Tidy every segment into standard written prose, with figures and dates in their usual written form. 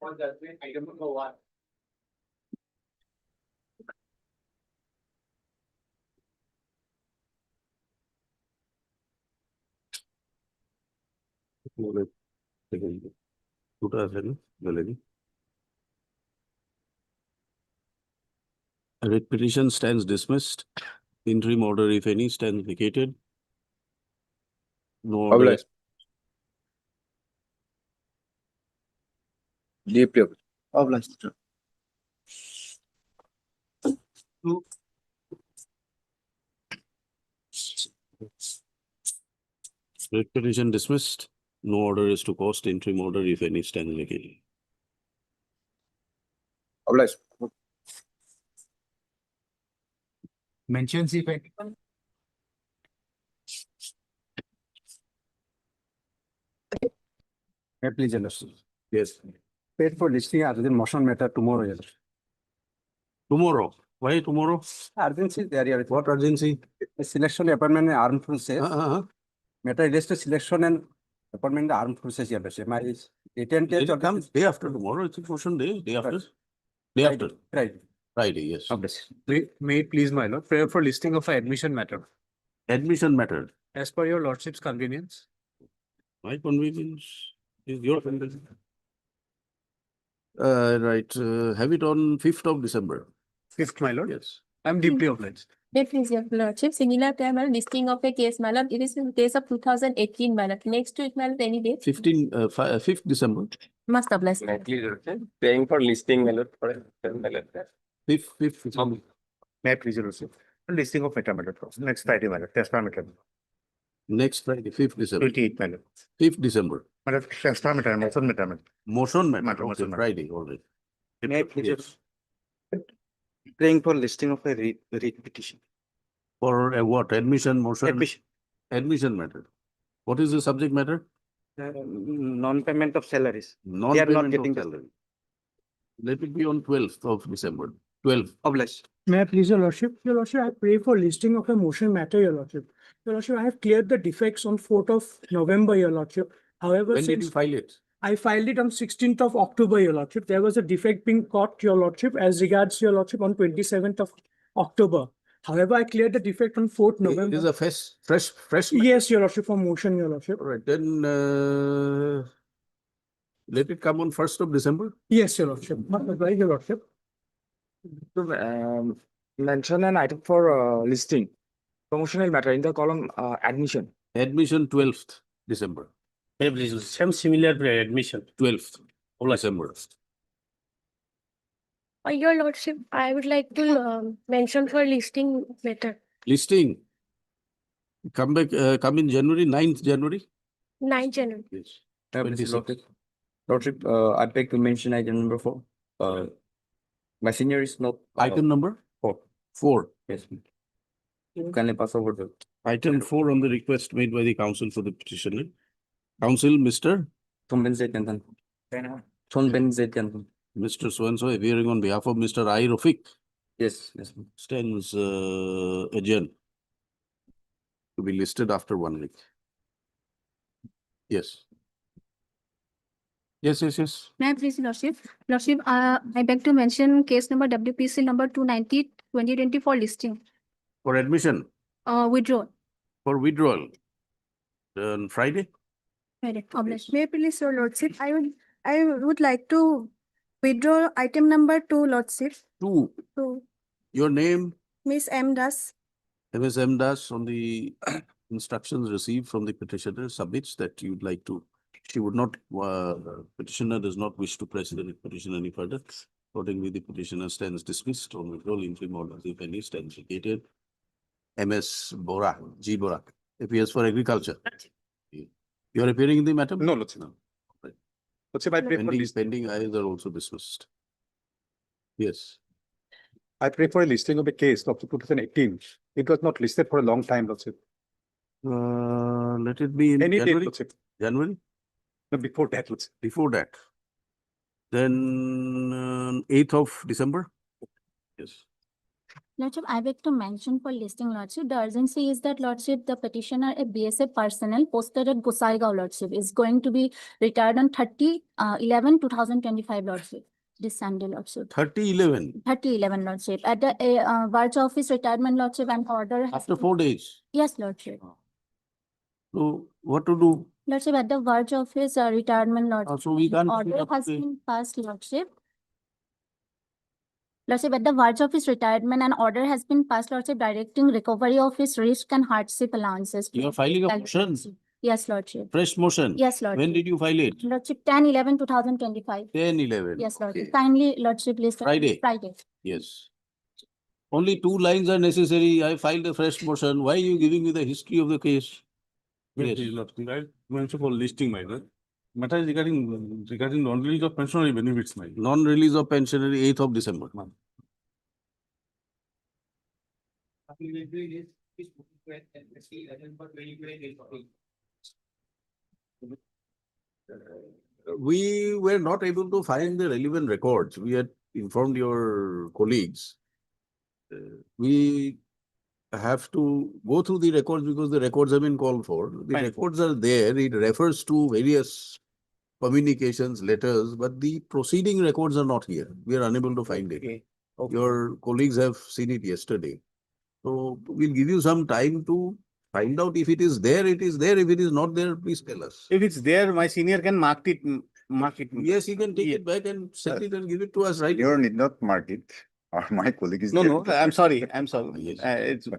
Item number 1. Writ petition stands dismissed. Interim order, if any, stands vacated. No order. Obliged. Deeply obliged. Writ petition dismissed. No order is to post. Interim order, if any, stands vacated. Obliged. Mentions if any. Please, Your Lordship. Yes. Paid for listing urgent motion matter tomorrow, Your Lordship. Tomorrow. Why tomorrow? Urgency there, Your Lordship. What urgency? Selection appointment in armed forces. Matter relates to selection and appointment in the armed forces, Your Lordship. My attendance It comes day after tomorrow. It's a motion day. Day after. Day after. Right. Friday, yes. May it please, my lord, prayer for listing of an admission matter. Admission matter. As per your lordship's convenience. My convenience is your convenience. Right. Have it on 5th of December. 5th, my lord. Yes. I'm deeply obliged. May please, your lordship, similar to my listing of a case, my lord. It is in case of 2018, my lord. Next to it, my lord, any day. 5th December. Must oblige. Paying for listing mallet for 5th. May I please, your lordship. Listing of matter. Next Friday, my lord. Test parameter. Next Friday, 5th December. 28, my lord. 5th December. My lord, test parameter, motion matter. Motion matter. Matter, Okay, motion matter. Friday already. May I please, Yes. praying for listing of a writ petition. For what? Admission motion? Admission. Admission matter. What is the subject matter? Non-payment of salaries. not Non-payment getting of the- salary. Let it be on 12th of December. 12th. Obliged. May I please, Your Lordship? Your Lordship, I pray for listing of a motion matter, Your Lordship. Your Lordship, I have cleared the defects on 4th of November, Your Lordship. However, When did you since file it? I filed it on 16th of October, Your Lordship, there was a defect being caught, Your Lordship, as regards Your Lordship on 27th of October. However, I cleared the defect on 4th It is November. a fresh. Yes, Your Lordship, for motion, Your Lordship. All right, then let it come on 1st of December. Yes, Your Lordship. Must oblige, Your Lordship. mention an item for listing. Promotional matter in the column admission. Admission 12th December. Some similar admission. 12th of December. Your lordship, I would like to mention for listing matter. Listing. Come in January, 9th January. 9 January. Yes. Please, 26th. Lordship, I beg to mention item number 4. My senior is not. Item number? 4. 4. Yes. Kindly pass over the. Item 4 on the request made by the council for the petitioner. Council, Mr. Thomben Zaitantan. Thomben Zaitantan. Mr. So-and-so appearing on behalf of Mr. I. Rafiq Yes. stands adjourned to be listed after 1 week. Yes. Yes. May I please, Lordship? Lordship, I beg to mention case number WPC number 290, 2024 listing. For admission, Withdraw. for withdrawal. On Friday? Friday. Obliged. May I please, your lordship, I would like to withdraw item number 2, lordship, 2. to Your name, Miss M. Das. MSM Das, on the instructions received from the petitioner submits that you'd like to, she would not, petitioner does not wish to press the petition any further. Accordingly, the petitioner stands dismissed on withdrawal. Interim order, if any, stands vacated. MS Bora, G. Bora, appears for agriculture. You are appearing in the matter? No, lordship. Right. Lordship, I pray for Pending ayes are also dismissed. Yes. I pray for a listing of a case of 2018. It was not listed for a long time, lordship. Let it be in Any date, January. lordship. January? No, before that, lordship. Before that. Then 8th of December? Yes. Lordship, I beg to mention for listing, Lordship, the urgency is that, Lordship, the petitioner, a BSF personnel posted at Gosaigaon, Lordship, is going to be retired on 30/11/2025, Lordship. This Sunday, Lordship. 30/11, 30/11, Lordship. At the Varch office retirement, Lordship, and order. has after been- 4 days. Yes, Lordship. So what to do? Lordship, at the Varch office retirement, Lordship. So we can't. Order has been passed, Lordship. Lordship, at the Varch office retirement, an order has been passed, Lordship, directing recovery of his risk and hardship allowances. You are filing a motion, Yes, Lordship. fresh motion. Yes, Lordship. When did you file it? Lordship, 10/11/2025. 10/11. Yes, Lordship. Okay. Kindly, Lordship, list. Friday. Friday. Yes. Only 2 lines are necessary. I filed a fresh motion. Why are you giving me the history of the case? Yes. Mention for listing minor. Matter is regarding non-release of pensionary benefits, my. Non-release of pensionary 8th of December. We were not able to find the relevant records. We had informed your colleagues. We have to go through the records because the records have been called for. The Fine. records are there. It refers to various communications, letters, but the proceeding records are not here. We are unable to find it. Okay. Your colleagues have seen it yesterday. So we'll give you some time to find out if it is there, it is there. If it is not there, please tell us. If it's there, my senior can mark it. Yes, you can take it back and send it and give it to us, right? You need not mark it, or my colleague is. No, there. no, I'm sorry, I'm sorry. Yes.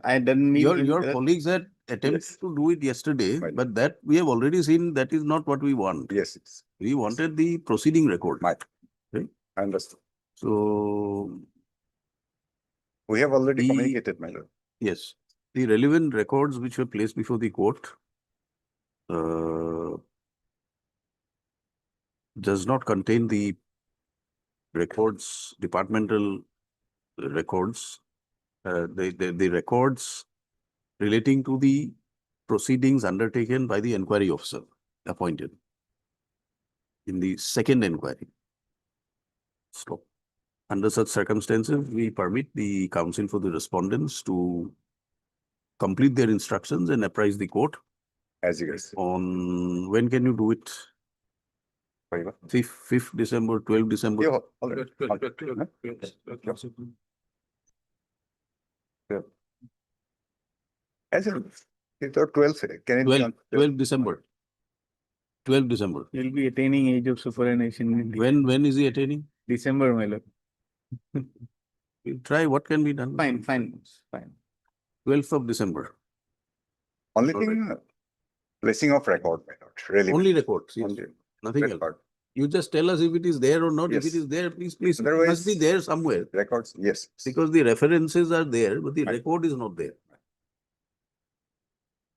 I didn't mean. Your colleagues had attempted Yes. to do it yesterday, Right. but that we have already seen that is not what we want. Yes, it's, We wanted the proceeding record. I understand. So, We have already The- communicated, my lord. yes, the relevant records which were placed before the court does not contain the records, departmental records, the records relating to the proceedings undertaken by the inquiry officer appointed in the second inquiry. So, under such circumstances, we permit the counsel for the respondents to complete their instructions and apprise the court As you guys. on when can you do it? 5th December, 12th December? Yeah, already. As in, it's our 12th, can it be 12th, on? 12th December. 12th December. You'll be attaining age of superannuation in When is he attaining? December, my lord. We'll try what can be done. Fine. 12th of December. Only thing, placing of record, my lord, really. Only records, yes. Only Nothing else. record. You just tell us if it is there or not. If Yes. it is there, please, it must be Otherwise- there somewhere. Records, yes. Because the references are there, but the Right. record is not there.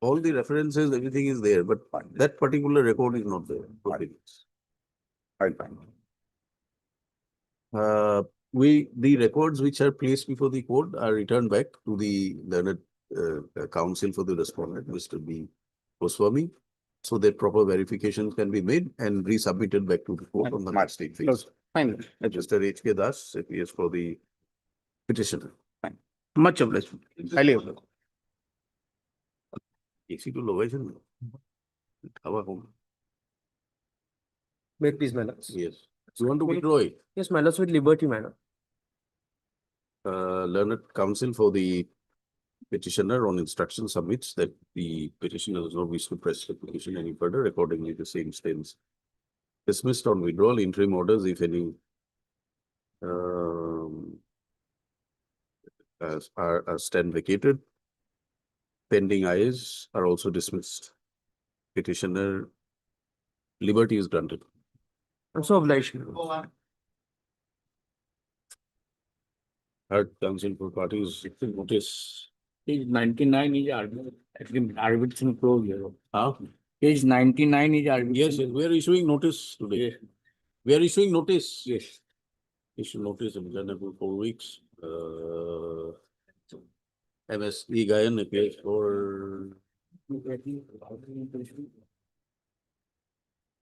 All the references, everything is there, but Fine. that particular record is not there. Right. I'll find. The records which are placed before the court are returned back to the learned counsel for the respondent, Mr. B. Goswami, so that proper verifications can be made and resubmitted back to the court on the Fine. next date phase. Fine. Mr. H.K. Das, appears for the petitioner. Much obliged. Highly obliged. AC to location. Hawa home. May it please, my lords. Yes. You want to withdraw it? Yes, my lords, with liberty, my lord. Learned counsel for the petitioner on instruction submits that the petitioner does not wish to press the petition any further. Accordingly, the same stands dismissed on withdrawal. Interim orders, if any, are stand vacated. Pending IAs are also dismissed. Petitioner liberty is granted. I'm so obliged. Heard counsel for parties notice. Page 99 is arbitration clause here. Huh? Page 99 is arbitration. Yes, yes, we are issuing notice today. Yes. We are issuing notice. Yes. Issue notice in for 4 weeks. MSD Gayan appears for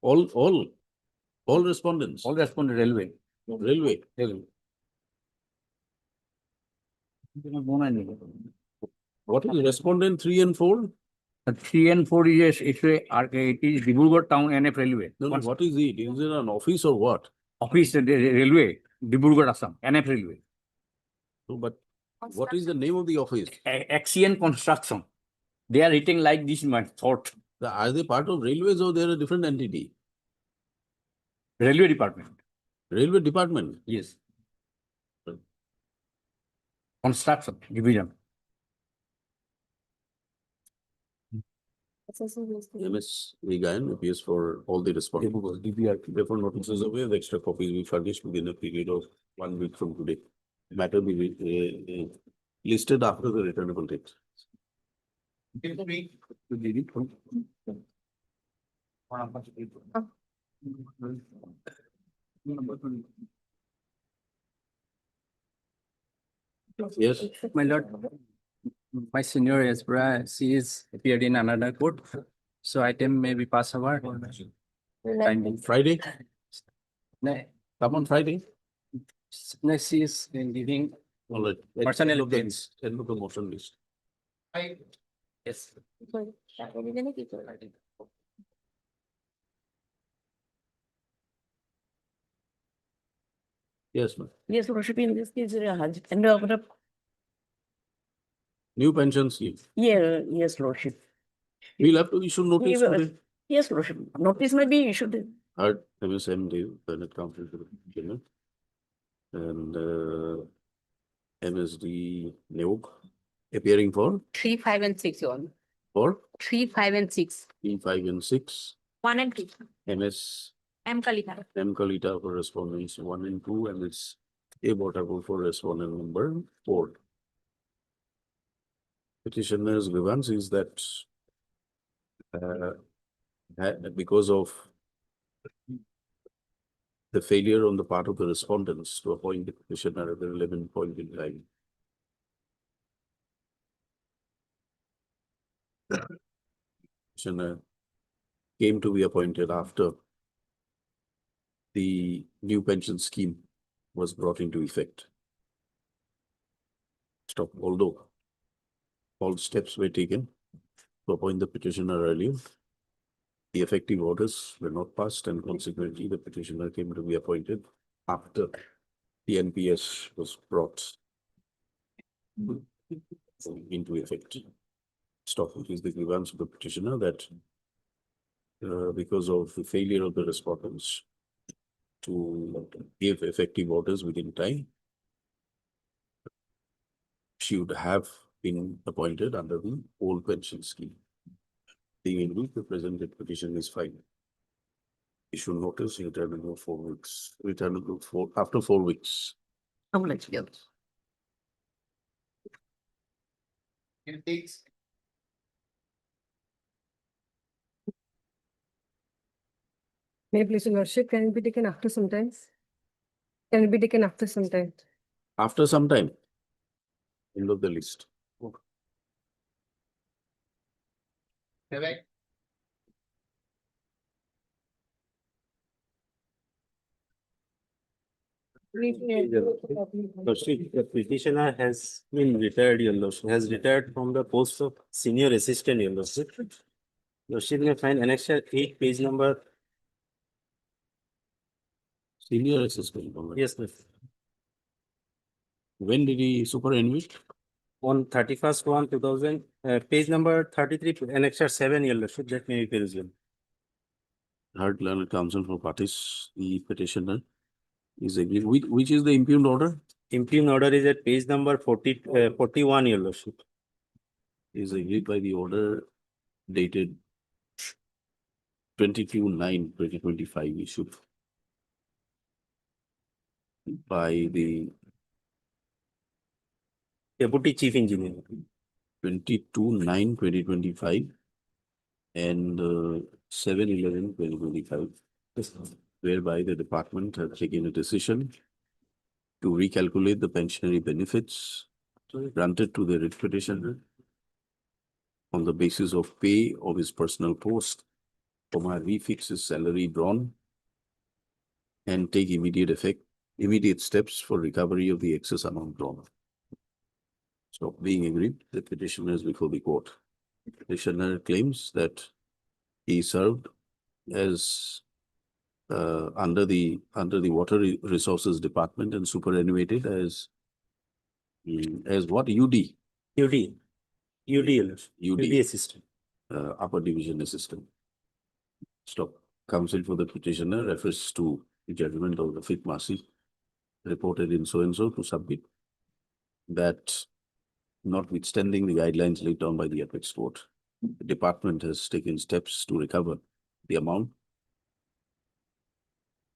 all respondents. All responded railway. Railway. Railway. What is respondent 3 and 4? 3 and 4 is it is Dibrugarh Town NF Railway. No, no, what is it? Is it an office or what? Office, the railway, Dibrugarh Assam, NF Railway. No, but what is the name of the office? Axion Construction. They are written like this, my thought. Are they part of railways or they're a different entity? Railway Department. Railway department? Yes. Construction Division. MS Vigayan appears for all the respondents. Therefore, notices of the extra copies we furnished within a period of 1 week from today. Matter be listed after the returnable date. Yes, My lord, my senior Esbra, she is appeared in another court. So item may be passed over. Friday, No, come on Friday. no, she is giving. All right. Personnel Look at claims. Look at the motion list. Yes. Yes, ma'am. Yes, Lordship, in this case, and New pension scheme. yeah, yes, Lordship. We'll have to issue notice today. Yes, Lordship. Notice may be issued. Heard MSMD, Bennett Council to the General. And MSD Neok appearing for 3, 5, and 6, Your Honor. for 3, 5, and 6. 3, 5 and 6. 1 and 2. MS M. Kalita. M Kalita for respondents 1 and 2, and it's A Botable for respondent number 4. Petitioner's grievance is that because of the failure on the part of the respondents to appoint the petitioner at the relevant point in time. Petitioner came to be appointed after the new pension scheme was brought into effect. Although all steps were taken to appoint the petitioner earlier, the effective orders were not passed, and consequently the petitioner came to be appointed after the NPS was brought into effect. It is the grievance of the petitioner that because of the failure of the respondents to give effective orders within time, she would have been appointed under the old pension scheme. In which the presented petition is filed. Issue notice, returnable 4 weeks, returnable after 4 weeks. I'm like, yes. May please, Your Lordship, can it be taken after some time? Can it be taken after some time? After some time, end of the list. The petitioner has been retired, Your Lordship, has retired from the post of senior assistant, Your Lordship. Lordship may find annexure 8, page number. Senior assistant. Yes, sir. When did he superannuate? On 31st/1/2000, page number 33, annexure 7, Your Lordship, that may be perusable. Heard learned counsel for parties, the petitioner is agreed. Which is the impugned order? Impugned order is at page number 41, Your Lordship. Is agreed by the order dated 22/9/2025 issued by the Deputy Chief Engineer. 22/9/2025 and 7/11/2025, whereby the department has taken a decision to recalculate the pensionary benefits granted to the writ petitioner on the basis of pay of his personal post, refix his salary drawn, and take immediate steps for recovery of the excess amount drawn. So being agreed, the petitioner is before the court. Petitioner claims that he served as under the Water Resources Department and superannuated as what? UD assistant. Upper Division Assistant. Stop. Counsel for the petitioner refers to the judgment of the Fifth Mercy reported in so and so to submit that notwithstanding the guidelines laid down by the apex court, the department has taken steps to recover the amount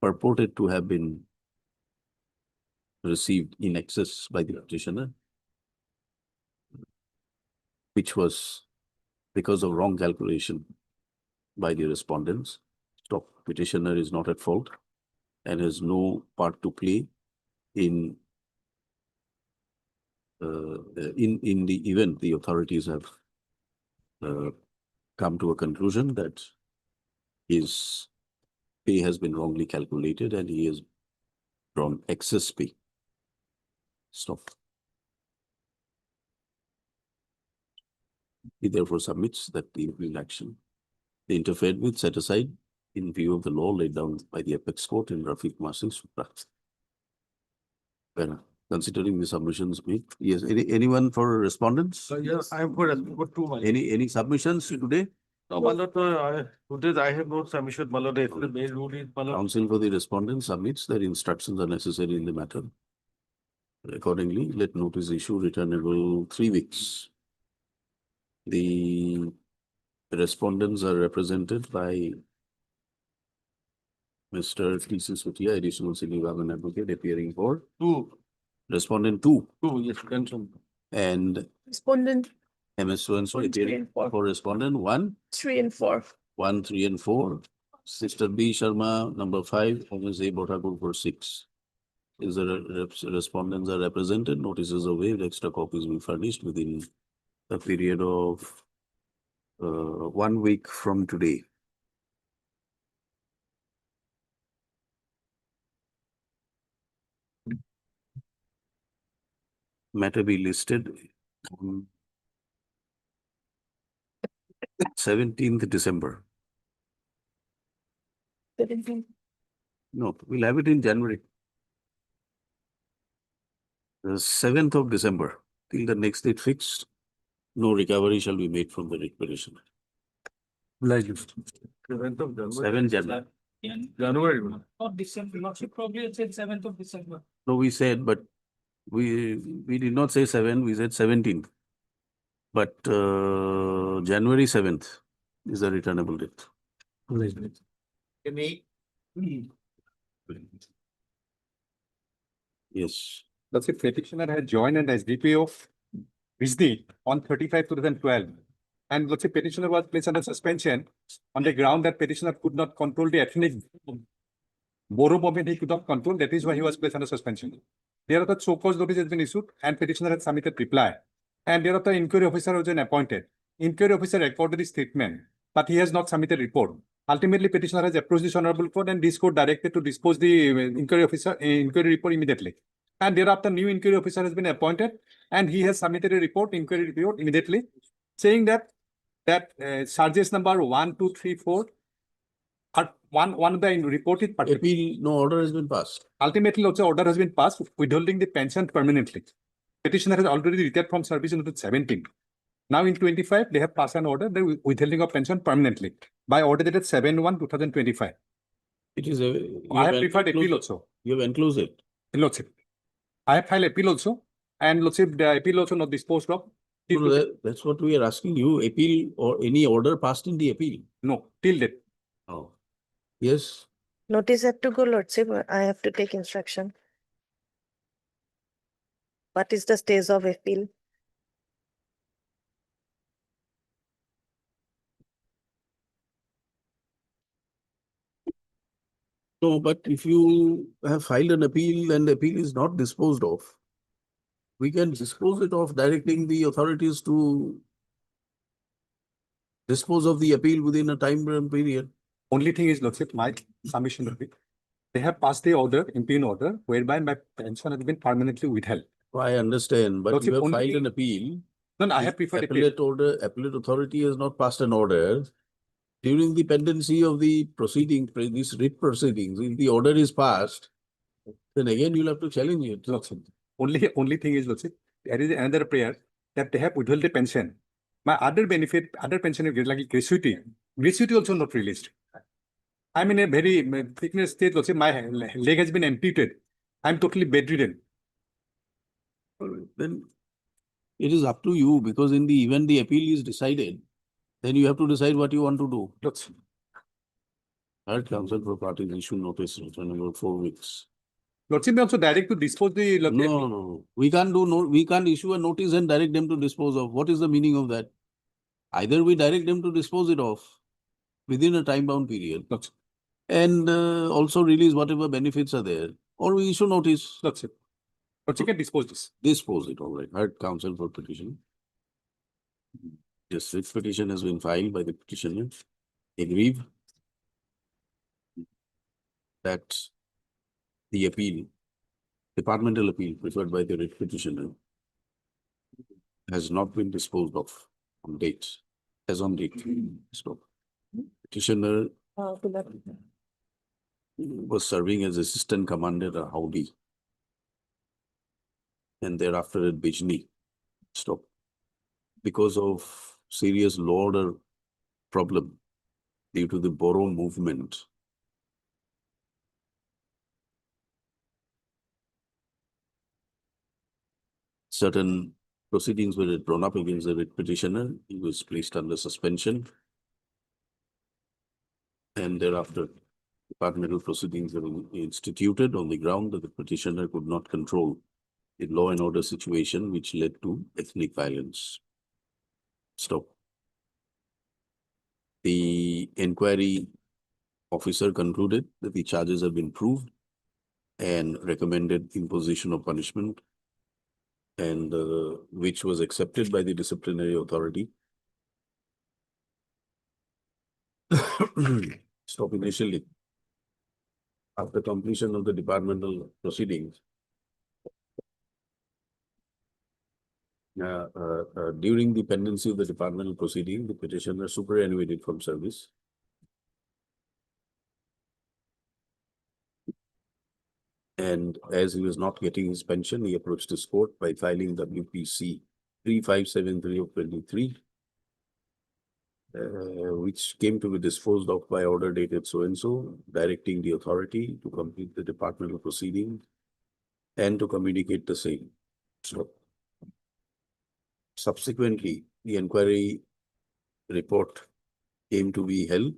purported to have been received in excess by the petitioner, which was because of wrong calculation by the respondents. So petitioner is not at fault and has no part to play in the event the authorities have come to a conclusion that his pay has been wrongly calculated and he has drawn excess pay. Stop. He therefore submits that the appeal action they interfered with set aside in view of the law laid down by the apex court in Rafiq Mercy Supra. Well, considering the submissions made, yes, anyone for respondents? Yes, I have got two. Any submissions today? No, my lord, today I have no submission, my lord. The main rule is, my lord. Counsel for the respondent submits that instructions are necessary in the matter. Accordingly, let notice issue returnable 3 weeks. The respondents are represented by Mr. T.C. Sutia, additional senior government advocate, appearing for Two, respondent 2 yes, mention. and Respondent MS so-and-so 1, 3 appearing and 4. for respondent 1, 3 and 4. 1, 3 and 4. Sister B. Sharma, number 5, and Ms. A. Botakur for 6. Is the respondents are represented, notices of waived, extra copies will be furnished within a period of 1 week from today. Matter be listed on 17th December. 17. No, we'll have it in January. The 7th of December, till the next date fixed, no recovery shall be made from the writ petition. 7th of January. 7 January. January. Not December, lordship probably said 7th of December. No, we said, but we did not say 7, we said 17th. But January 7th is the returnable date. Yes. That's if petitioner had joined an SDP of Rizdi on 35/2012. And let's say petitioner was placed under suspension on the ground that petitioner could not control the ethnic Boro movement, he could not control. That is why he was placed under suspension. Thereafter, so-called notice has been issued and petitioner has submitted reply. And thereafter, inquiry officer was then appointed. Inquiry officer recorded his statement, but he has not submitted report. Ultimately, petitioner has approached this honorable court and this court directed to dispose the inquiry report immediately. And thereafter, new inquiry officer has been appointed and he has submitted a report, inquiry report immediately, saying that charges number 1, 2, 3, 4 are one of the reported Appeal, no order has been passed. Ultimately, also order has been passed withholding the pension permanently. Petitioner has already retired from service in 17. Now in 25, they have passed an order, the withholding of pension permanently by order dated 7/1/2025. It is a. I have preferred appeal also. You have enclosed it. Lordship. I have filed appeal also, and Lordship, the appeal also not disposed of. No, that's what we are asking you. Appeal or any order passed in the appeal? No, till date. Oh. Yes. Notice have to go, lordship. I have to take instruction. What is the stage of appeal? No, but if you have filed an appeal and the appeal is not disposed of, we can dispose it of, directing the authorities to dispose of the appeal within a time period. Only thing is, Lordship, my submission will be, they have passed the order, impugn order, whereby my pension has been permanently withheld. I understand, but Lordship, you have only filed thing- an appeal. No, I The have preferred appeal. Appellate authority has not passed an order. During the pendency of the proceeding, this writ proceedings, if the order is passed, then again you'll have to challenge it. Lordship, only thing is, Lordship, there is another prayer that they have withheld the pension. My other benefit, other pension is like gratuity also not released. I'm in a very thickness state, Lordship. My leg has been amputated. I'm totally bedridden. Then it is up to you, because in the event the appeal is decided, then you have to decide what you want to do. Lordship, Heard counsel for parties issue notice in about 4 weeks. Lordship may also direct to dispose the. No. We can't do we can't issue a notice and direct them to dispose of. What is the meaning of that? Either we direct them to dispose it off within a time bound period Lordship, and also release whatever benefits are there, or we issue notice. Lordship, Lordship can dispose this. Dispose it, all right. Heard counsel for petition. Yes, this petition has been filed by the petitioner. Aggrieve that the appeal, departmental appeal preferred by the writ petitioner, has not been disposed of on date, as on date. So petitioner was serving as assistant commander at Howdy and thereafter at Bijni. Stop. Because of serious law order problem due to the Boro movement, certain proceedings were drawn up against the writ petitioner. He was placed under suspension. And thereafter, departmental proceedings were instituted on the ground that the petitioner could not control the law and order situation, which led to ethnic violence. Stop. The inquiry officer concluded that the charges have been proved and recommended imposition of punishment, and which was accepted by the disciplinary authority. Stop. Initially, after completion of the departmental proceedings, during the pendency of the departmental proceeding, the petitioner superannuated from service. And as he was not getting his pension, he approached his court by filing WPC 3573 of 23, which came to be disposed of by order dated so-and-so, directing the authority to complete the departmental proceeding and to communicate the same. So, subsequently, the inquiry report came to be held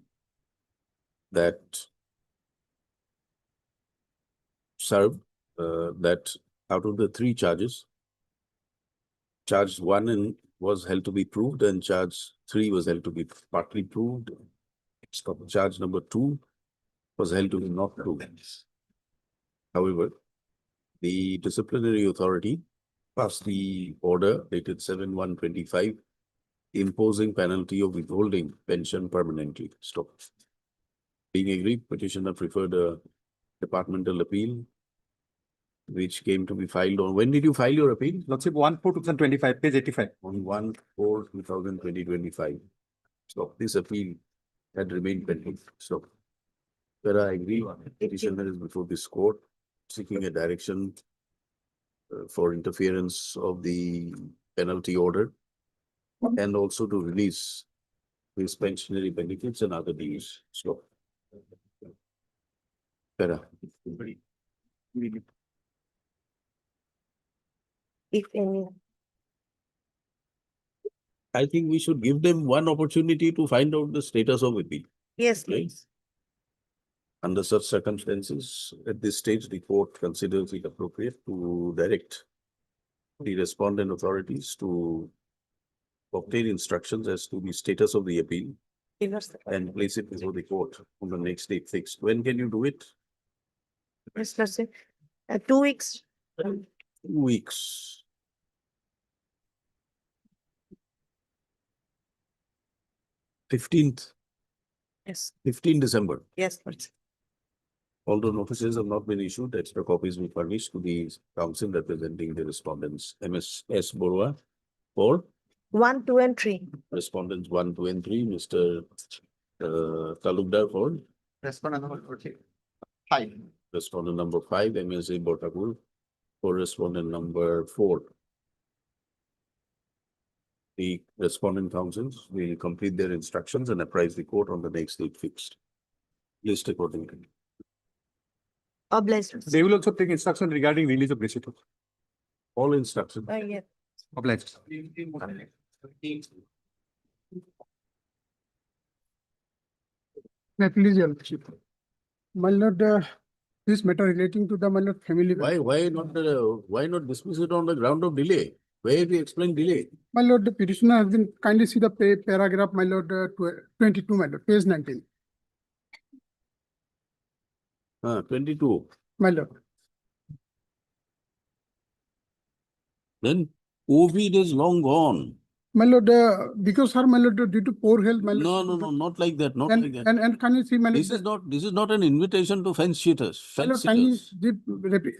that served that out of the 3 charges, charge 1 was held to be proved and charge 3 was held to be partly proved. Charge number 2 was held to be not proved. However, the disciplinary authority passed the order dated 7/1/25 imposing penalty of withholding pension permanently. Stop. Being agreed, petitioner preferred a departmental appeal, which came to be filed on. When did you file your appeal? Lordship, 1/4/2025, page 85. On 1/4/2025. So this appeal had remained pending. So where I agree, petitioner is before this court seeking a direction for interference of the penalty order and also to release his pensionary benefits and other dues. So. Better. If any. I think we should give them one opportunity to find out the status of appeal. Yes, Right? please. Under such circumstances, at this stage, the court considers it appropriate to direct the respondent authorities to obtain instructions as to the status of the appeal and place it before the court on the next date fixed. When can you do it? Yes, Lordship. 2 weeks. 2 weeks. 15th, Yes, 15 December. yes, Lordship. Although notices have not been issued, extra copies will be furnished to the council representing the respondents. MSS Borua for 1, 2, and 3. respondents 1, 2, and 3. Mr. Talukdar for Respondent number 5. respondent number 5. MSA Botakur for respondent number 4. The respondent councils will complete their instructions and apprise the court on the next date fixed. List accordingly. Obliged. They will also take instruction regarding release of receipt. All instructions. Yeah. Obliged. Please, Your Lordship. My lord, this matter relating to the my lord family. Why not dismiss it on the ground of delay? Where we explain delay? My lord, the petitioner has been kindly see the paragraph, my lord, 22, my lord, page 19, 22. my lord. Then COVID is long gone. My lord, because her, my lord, due to poor health, my lord. No, not like that, not like And, that. and can you see, my lord? This is not an invitation to fence sitters. My Fence lord, can you sitters. give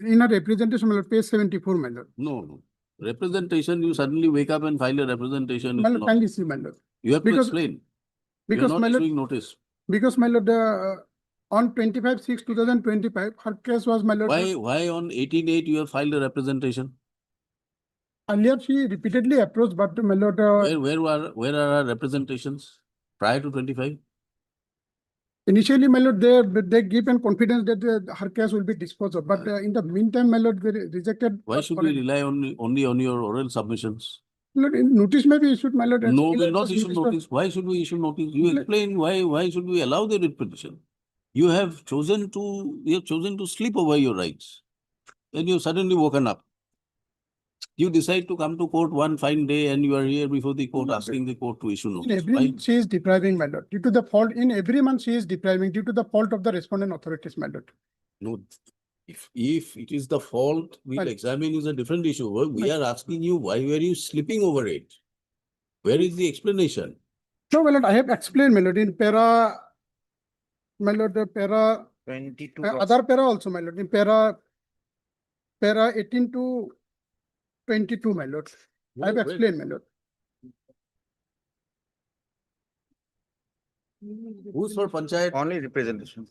in a representation, my lord, page 74, my lord. No. Representation, you suddenly wake up and file a representation. My lord, kindly see, my lord. You have to because- explain. You are Because, not my lord, issuing notice. because, my lord, on 25/6/2025, her case was, my lord. Why on 18/8 you have filed a representation? Earlier, she repeatedly approached, but my lord, Where are our representations prior to 25? initially, my lord, they give an confidence that her case will be disposed of. But in the meantime, my lord, they rejected. Why should we rely only on your oral submissions? Lord, notice may be issued, my lord. and No, still will not it's issue Minister- notice. Why should we issue notice? You Like- explain why should we allow the writ petition? You have chosen to sleep over your rights. Then you suddenly woken up. You decide to come to court one fine day and you are here before the court asking the court to issue In notice. every Why? month she is depriving, my lord, due to the fault, in every month she is depriving due to the fault of the respondent authorities, my lord. No, if it is the fault, we'll Well- examine is a different issue. We are asking you, why were you sleeping over it? Where is the explanation? No, my lord, I have explained, my lord, in my lord, the 22. other para also, my lord, in para 18 to 22, my lord. I have Where- explained, my lord. Who's for panchayat? Only representation.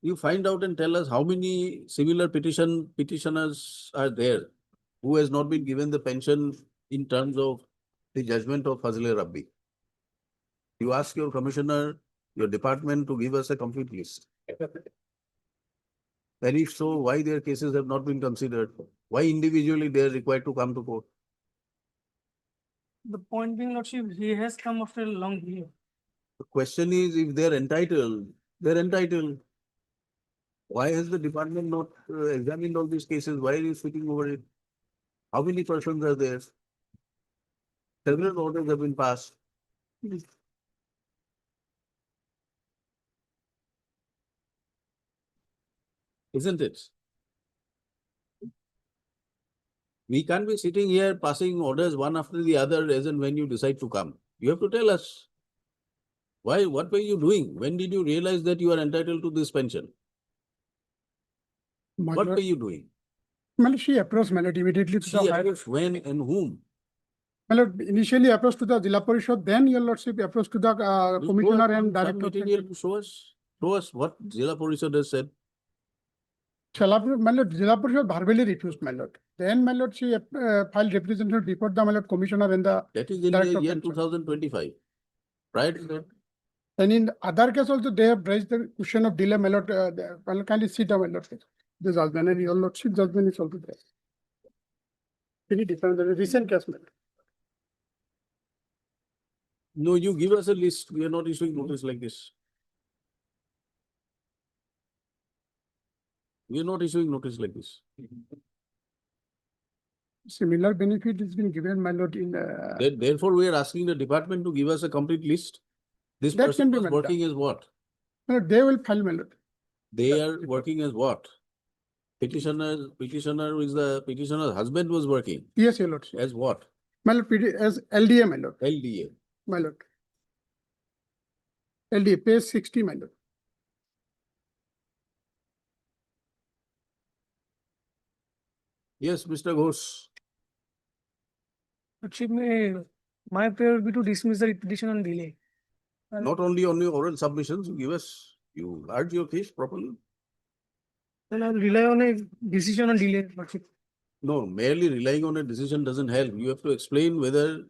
You find out and tell us how many similar petitioners are there who has not been given the pension in terms of the judgment of Fazle Rabbi. You ask your commissioner, your department to give us a complete list. And if so, why their cases have not been considered? Why individually they are required to come to court? The point being, lordship, he has come after a long year. The question is, if they're entitled, they're entitled. Why has the department not examined all these cases? Why are you sitting over it? How many persons are there? Several orders have been passed. Isn't it? We can't be sitting here passing orders one after the other as and when you decide to come. You have to tell us. Why? What were you doing? When did you realize that you are entitled to this pension? My What lord, were you doing? my lord, she approached, my lord, immediately to She the higher. approached when and whom? My lord, initially approached to the Jilla Parishad, then your lordship approached to the Show commissioner us and some director. material to show us. Show us what Jilla Parishad has said. My lord, Jilla Parishad verbally refused, my lord. Then, my lord, she filed representative before the, my lord, commissioner and the. That is in Director the of year pension. 2025. Prior to that, And in other case also, they have raised the question of delay, my lord, kindly sit down, my lord. The judgment and your lordship judgment is also there. Very different, the recent case, my lord. no, you give us a list. We are not issuing notice like this. We are not issuing notice like this. Similar benefit has been given, my lord, in. Therefore, we are asking the department to give us a complete list. This That person can be was managed. working as what? My lord, they will file, my lord. They are working as what? Petitioner is the petitioner's husband was working Yes, your lordship. as what? My lord, as LDA, my lord. LDA. My lord. LDA, page 60, my lord. Yes, Mr. Ghosh. Lordship, my prayer will be to dismiss the petition on delay. Not only on your oral submissions, you give us, you urge your case properly. Then I will rely on a decision on delay, Lordship. No, merely relying on a decision doesn't help. You have to explain whether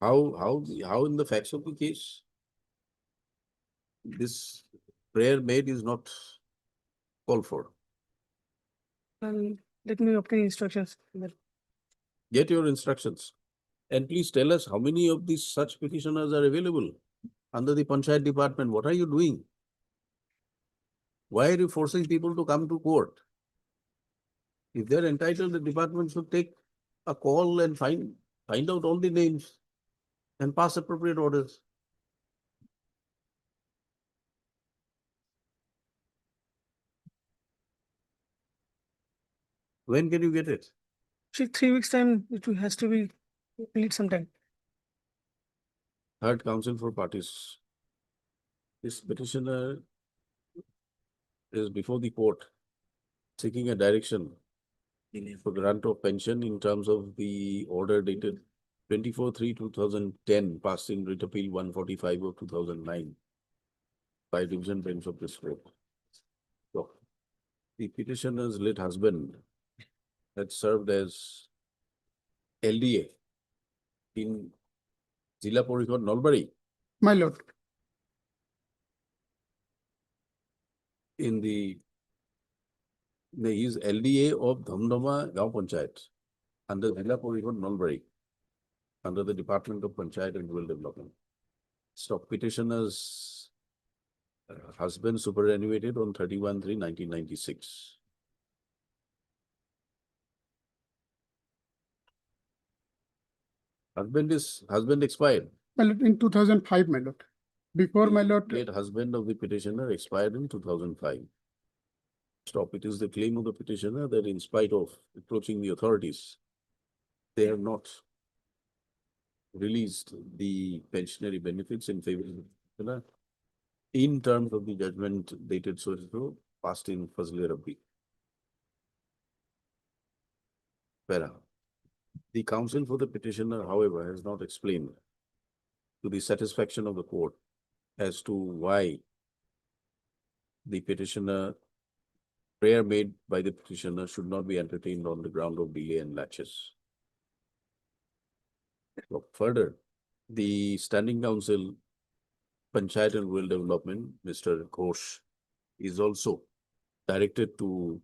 how in the facts of the case this prayer made is not called for. And let me obtain instructions. Get your instructions. And please tell us how many of these such petitioners are available under the Panchayat department. What are you doing? Why are you forcing people to come to court? If they're entitled, the department should take a call and find out all the names and pass appropriate orders. When can you get it? Lordship, 3 weeks time, has to be complete sometime. Third counsel for parties. This petitioner is before the court seeking a direction for grant of pension in terms of the order dated 24/3/2010 passed in writ appeal 145 of 2009 by division bench of this court. So, the petitioner's late husband had served as LDA in Zilla Porikhod, Nalbari, My lord, in the he is LDA of Dhamdama Gaon Panchayat under Zilla Porikhod, Nalbari, under the Department of Panchayat and Rural Development. So petitioner's husband superannuated on 31/3/1996. Husband expired. my lord, in 2005, my lord. Before, my lord, Late husband of the petitioner expired in 2005. Stop. It is the claim of the petitioner that in spite of approaching the authorities, they have not released the pensionary benefits in favor of the petitioner in terms of the judgment dated so passed in Fazl Rabbi. Para. The counsel for the petitioner, however, has not explained to the satisfaction of the court as to why the petitioner, prayer made by the petitioner should not be entertained on the ground of delay and laches. Further, the standing counsel, Panchayat and Rural Development, Mr. Ghosh, is also directed to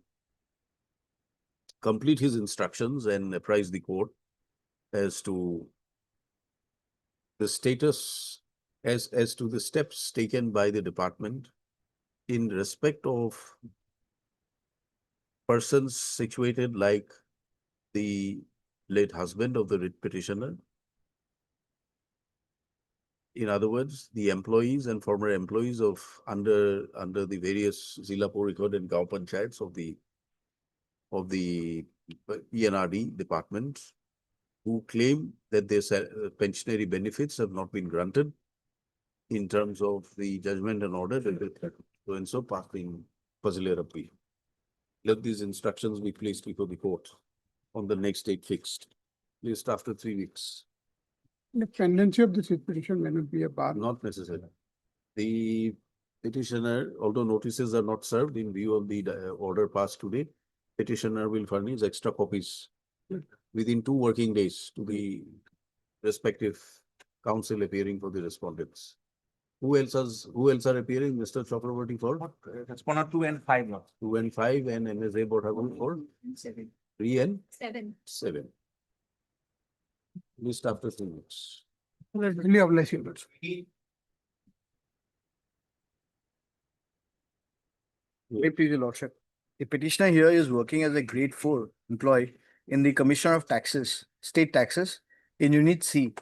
complete his instructions and apprise the court as to the status, as to the steps taken by the department in respect of persons situated like the late husband of the writ petitioner. In other words, the employees and former employees of under the various Zilla Porikhod and Gaon Panchayats of the PNRD department who claim that their pensionary benefits have not been granted in terms of the judgment and order that so and so passed in Fazl Rabbi. Let these instructions be placed before the court on the next date fixed, placed after 3 weeks. the pendency of this petition may not be a bar. Not necessary. The petitioner, although notices are not served in view of the order passed today, petitioner will furnish extra copies within 2 working days to the respective counsel appearing for the respondents. Who else are appearing? Mr. Chakraborty for? Respondent 2 and 5, Lord. 2 and 5 and MSA Bothagun for 3 and 7. List after 3 weeks. Really oblige you, lordship. May please, your lordship. The petitioner here is working as a grade 4 employee in the Commissioner of Taxes, State Taxes in Unit C.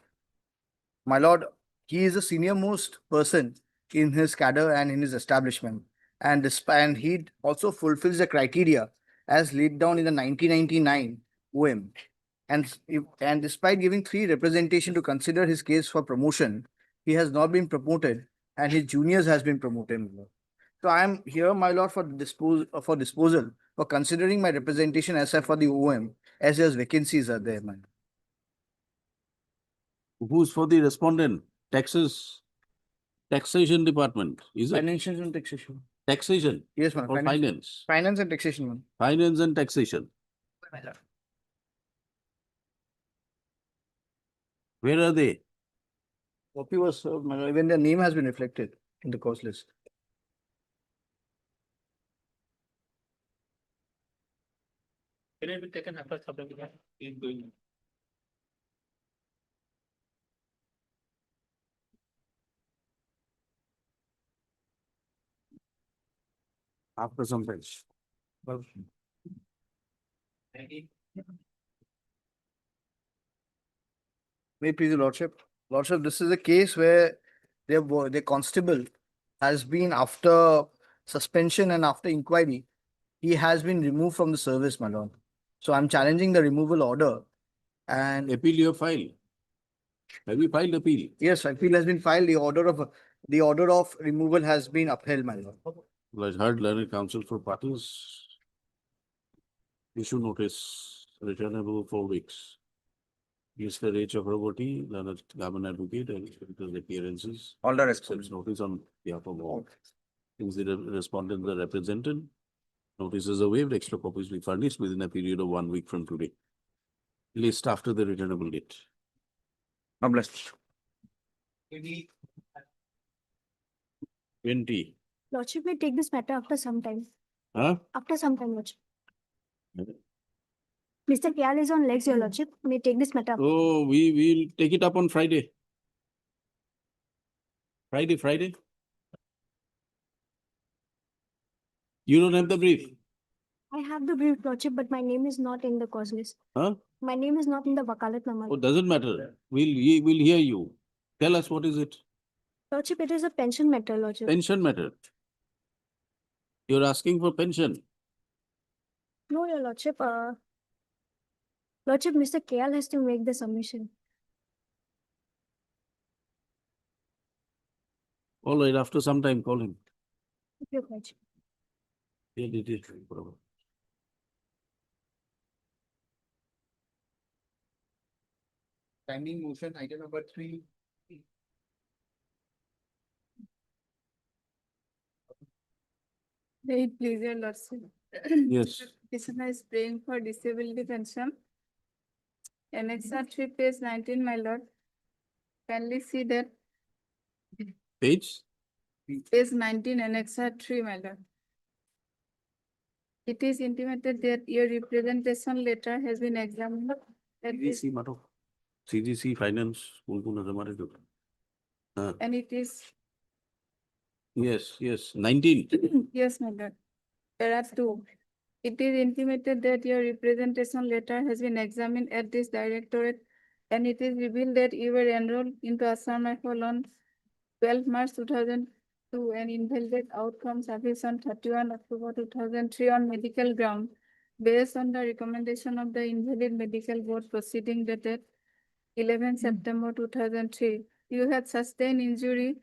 My lord, he is the senior most person in his cadre and in his establishment. And he also fulfills the criteria as laid down in the 1999 OM. And despite giving 3 representation to consider his case for promotion, he has not been promoted and his juniors has been promoted. So I am here, my lord, for disposal, for considering my representation as for the OM, as there's vacancies are there, man. Who's for the respondent? Taxation department, is it? Financial and taxation. Taxation Yes, ma'am. or finance? Finance and taxation, ma'am. Finance and taxation. Where are they? Copy was served, my lord. Even their name has been reflected in the cost list. Can it be taken after submission? Is going. After some time. May it please the lordship. Lordship, this is a case where their constable has been, after suspension and after inquiry, he has been removed from the service, my lord. So I'm challenging the removal order. And Appeal your file. Have you filed appeal? yes, appeal has been filed. The order of removal has been upheld, my lord. Well, I heard learned counsel for parties. Issue notice returnable 4 weeks. Mr. H. Chakraborty, learned government advocate, and his appearances. All the Sends response. notice on behalf of all. Since the respondents are represented, notices are waived, extra copies will be furnished within a period of 1 week from today. List after the returnable date. God bless. 20. Lordship may take this matter after some time. Huh? After some time, Lordship. Mr. Kyal is on legs, your Lordship. May take this matter. Oh, we will take it up on Friday. Friday. You don't have the brief, I have the brief, Lordship, but my name is not in the cause list. huh? My name is not in the Wakalat number. Oh, doesn't matter. We'll hear you. Tell us what is it? Lordship, it is a pension matter, Lordship. Pension matter. You're asking for pension. No, your Lordship, Lordship, Mr. Kyal has to make the submission. All right, after some time, call him. Your Lordship. Yeah, it is. Whatever. Standing motion, item number 3. May it please your lordship. Yes. Petitioner is praying for disability pension. Annexure 3, page 19, my lord. Kindly see that Page? page 19, Annexure 3, my lord. It is intimated that your representation letter has been examined at this, CGC matter. CGC finance. and it is, Yes, 19. yes, my lord. Para 2. It is intimated that your representation letter has been examined at this directorate, and it is revealed that you were enrolled into Assam Rifle on 12 March 2002 and invalid outcome service on 31 October 2003 on medical ground, based on the recommendation of the invalid medical board proceeding dated 11 September 2003. You had sustained injury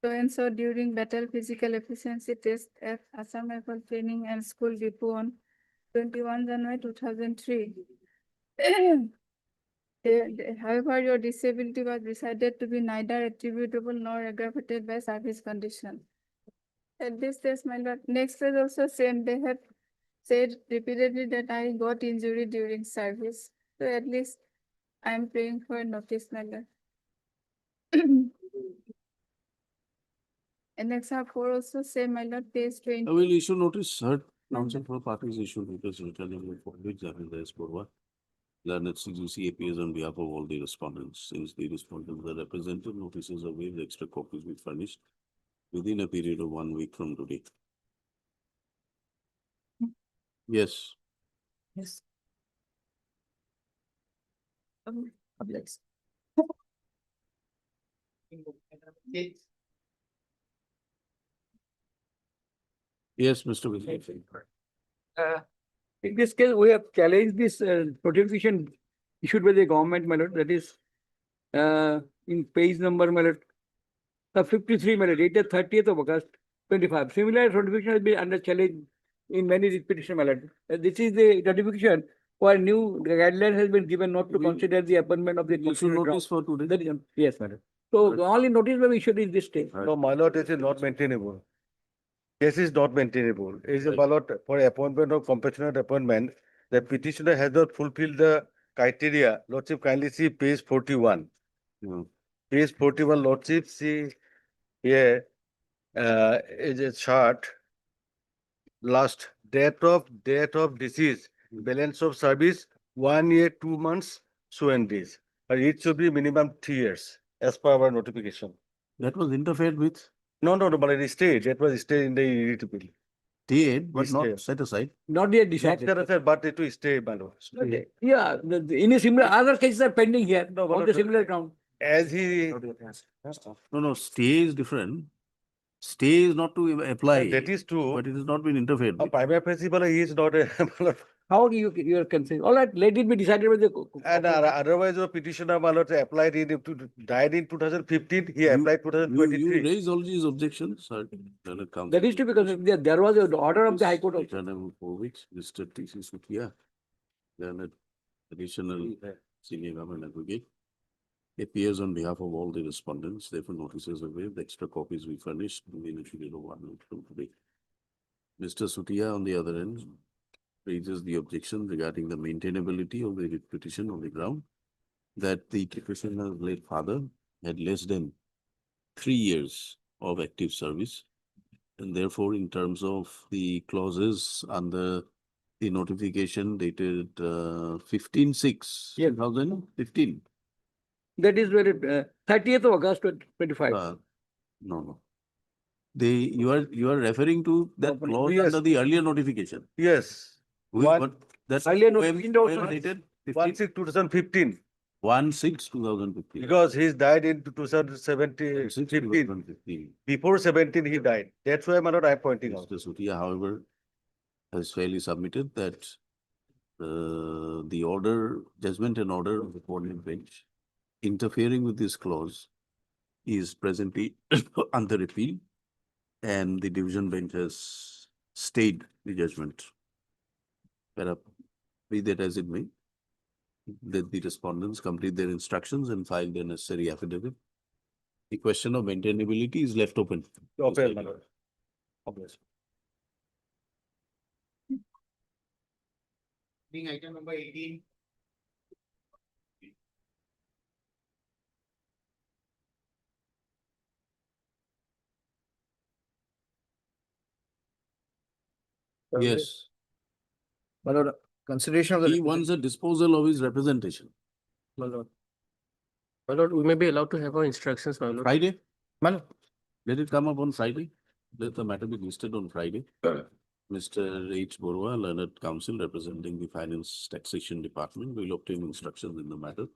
so and so during battle physical efficiency test at Assam Rifle Training and School Depot on 21 January 2003. However, your disability was decided to be neither attributable nor aggravated by service condition. At this stage, my lord, next is also same. They have said repeatedly that I got injury during service. So at least I am praying for a notice, my lord. Annexure 4 also say, my lord, page 20. I will issue notice. Heard counsel for parties issue notice returning for which there is for learned CGC appears on behalf of all the respondents. Since the respondents are represented, notices are waived, extra copies will be furnished within a period of 1 week from today. Yes. Yes. Yes, Mr. Vijay. In this case, we have challenged this notification issued by the government, my lord, that is in page number, my lord, 53, my lord, dated 30th of August 25. Similar notification has been under challenge in many writ petition, my lord. This is the notification where new guideline has been given not to We- consider the appointment of the. You should notice for today. That is, yes, madam. So the only notice we issued is this state. Right. No, my lord, this is not maintainable. Case is not maintainable. Is a Right. my lord, for appointment of compassionate appointment, the petitioner has not fulfilled the criteria. Lordship kindly see page 41. Yeah. Page 41, Lordship, see here, is a chart. Last date of decease, balance of service, 1 year, 2 months, so and days. But it should be minimum 3 years as per our notification. That was interfered with, No, but it stayed. That was stayed in the irritability. stayed, but not Stayed. set aside. Not yet Not decided. that I said, but it will stay, my lord. Okay. Yeah, in a similar, other cases are pending here No, on but the similar ground. As he, No, stay is different. Stay is not to apply. that is true. But it has not been interfered A with. prima facie, but he is not a, How you are concerned? All right, let it be decided by the. and otherwise the petitioner, my lord, applied died in 2015, he You- applied You 2023. raise all these objections, sir. Then it comes. That is to because there was an order of the High Court also. Return 4 weeks, Mr. T.C. Sutia, then an additional senior government advocate appears on behalf of all the respondents, therefore notices are waived, the extra copies we furnished, we initially know 1 week from today. Mr. Sutia, on the other end, raises the objection regarding the maintainability of the writ petition on the ground that the petitioner's late father had less than 3 years of active service. And therefore, in terms of the clauses under the notification dated 15/6, Yes. 2015. That is where it, 30th of August 2025. No. You are referring to that clause Yes. under the earlier notification. Yes, What, that's Earlier when- notification also- when dated? 1/6/2015, 1/6/2015. because he's died in 2017, 15. 2015. Before 17, he died. That's why, my lord, I'm pointing out. Mr. Sutia, however, has fairly submitted that the order, judgment and order of the coordinate bench interfering with this clause is presently under appeal, and the division bench has stayed the judgment. But be that as it may, let the respondents complete their instructions and file their necessary affidavit. The question of maintainability is left open. Okay, my lord. Obvious. Being item number 18. Yes, My lord, consideration of the. he wants a disposal of his representation. My lord. My lord, we may be allowed to have our instructions, my lord. Friday, My lord, let it come up on Friday. Let the matter be listed on Friday. Mr. H. Borua, learned counsel representing the Finance Taxation Department, will obtain instructions in the matter.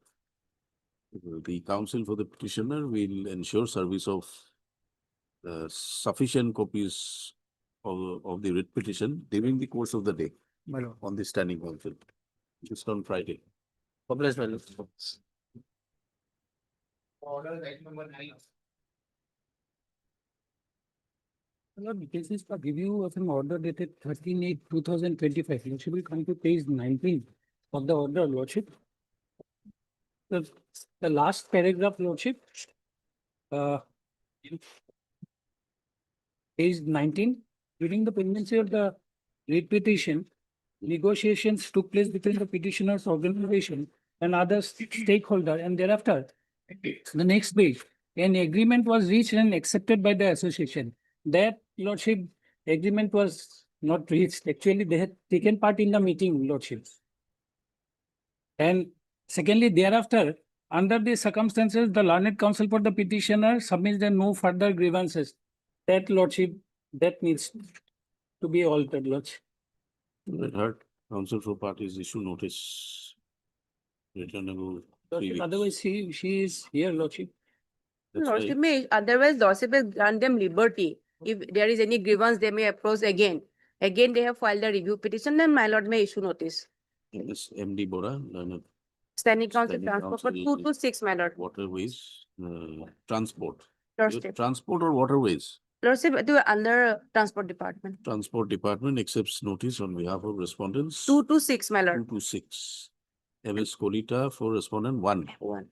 The counsel for the petitioner will ensure service of sufficient copies of the writ petition during the course of the day my lord. on the standing counsel, just on Friday. Published, my lord. Order item number 9. Lord, this is for review of an order dated 13/8/2025. Lordship will come to page 19 of the order, Lordship. The last paragraph, Lordship. Page 19, during the pendency of the writ petition, negotiations took place between the petitioner's organization and other stakeholder, and thereafter, the next page, an agreement was reached and accepted by the association. That, Lordship, agreement was not reached. Actually, they had taken part in the meeting, Lordship. And secondly, thereafter, under the circumstances, the learned counsel for the petitioner submits the no further grievances. That, Lordship, that needs to be altered, Lordship. Let her counsel for parties issue notice. Returnable 3 weeks. Otherwise, she is here, Lordship. That's right. Lordship may, otherwise Lordship may grant them liberty. If there is any grievance, they may approach again. Again, they have filed a review petition, then my lord may issue notice. Yes, MD Bora, learned Standing counsel Standing transfer for counsel 2 to 6, my lord. waterways, transport. Lordship. Transport or waterways? Lordship, it was under Transport Department. Transport Department accepts notice on behalf of respondents. 2 to 6, my lord. 2 to 6. MS Kolita for respondent 1. 1.